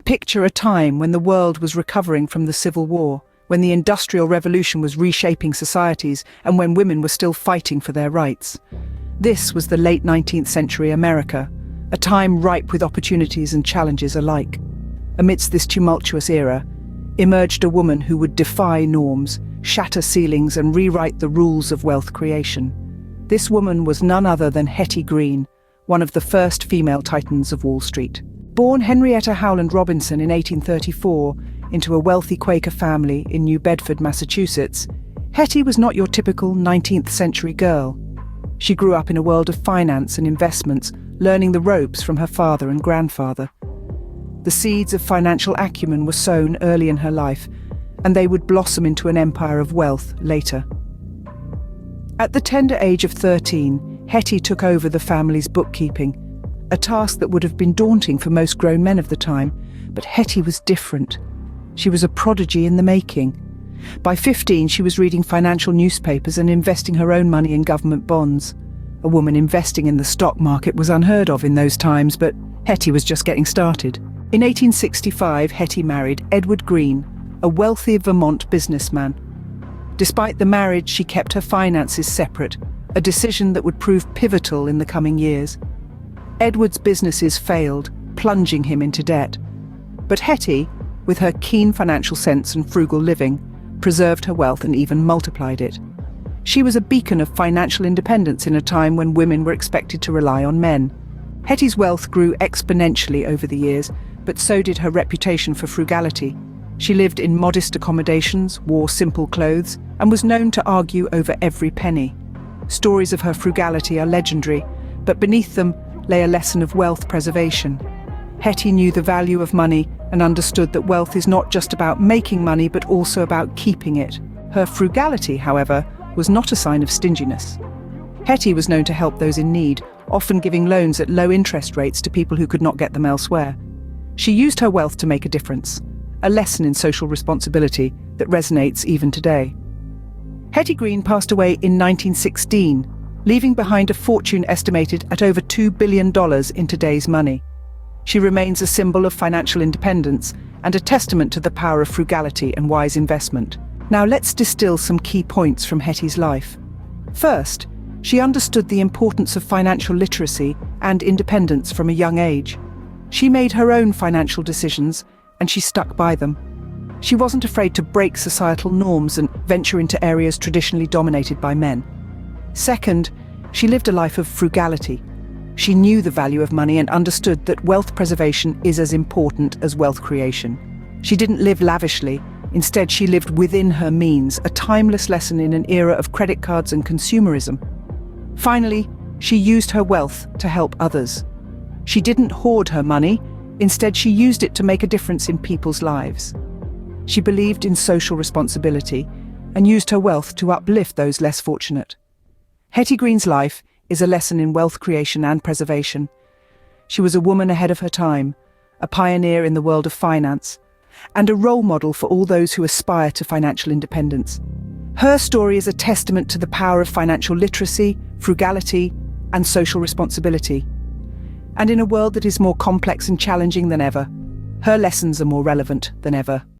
picture a time when the world was recovering from the Civil War, when the Industrial Revolution was reshaping societies, and when women were still fighting for their rights. This was the late 19th century America, a time ripe with opportunities and challenges alike. Amidst this tumultuous era, emerged a woman who would defy norms, shatter ceilings, and rewrite the rules of wealth creation. This woman was none other than Hetty Green, one of the first female titans of Wall Street. Born Henrietta Howland Robinson in 1834 into a wealthy Quaker family in New Bedford, Massachusetts, Hetty was not your typical 19th century girl. She grew up in a world of finance and investments, learning the ropes from her father and grandfather. The seeds of financial acumen were sown early in her life, and they would blossom into an empire of wealth later. At the tender age of 13, Hetty took over the family's bookkeeping, a task that would have been daunting for most grown men of the time. But Hetty was different. She was a prodigy in the making. By 15, she was reading financial newspapers and investing her own money in government bonds. A woman investing in the stock market was unheard of in those times, but Hetty was just getting started. In 1865, Hetty married Edward Green, a wealthy Vermont businessman. Despite the marriage, she kept her finances separate, a decision that would prove pivotal in the coming years. Edward's businesses failed, plunging him into debt. But Hetty, with her keen financial sense and frugal living, preserved her wealth and even multiplied it. She was a beacon of financial independence in a time when women were expected to rely on men. Hetty's wealth grew exponentially over the years, but so did her reputation for frugality. She lived in modest accommodations, wore simple clothes, and was known to argue over every penny. Stories of her frugality are legendary, but beneath them lay a lesson of wealth preservation. Hetty knew the value of money and understood that wealth is not just about making money, but also about keeping it. Her frugality, however, was not a sign of stinginess. Hetty was known to help those in need, often giving loans at low interest rates to people who could not get them elsewhere. She used her wealth to make a difference, a lesson in social responsibility that resonates even today. Hetty Green passed away in 1916, leaving behind a fortune estimated at over $2 billion in today's money. She remains a symbol of financial independence and a testament to the power of frugality and wise investment. Now let's distill some key points from Hetty's life. First, she understood the importance of financial literacy and independence from a young age. She made her own financial decisions, and she stuck by them. She wasn't afraid to break societal norms and venture into areas traditionally dominated by men. Second, she lived a life of frugality. She knew the value of money and understood that wealth preservation is as important as wealth creation. She didn't live lavishly. Instead, she lived within her means, a timeless lesson in an era of credit cards and consumerism. Finally, she used her wealth to help others. She didn't hoard her money. Instead, she used it to make a difference in people's lives. She believed in social responsibility and used her wealth to uplift those less fortunate. Hetty Green's life is a lesson in wealth creation and preservation. She was a woman ahead of her time, a pioneer in the world of finance, and a role model for all those who aspire to financial independence. Her story is a testament to the power of financial literacy, frugality, and social responsibility. And in a world that is more complex and challenging than ever, her lessons are more relevant than ever.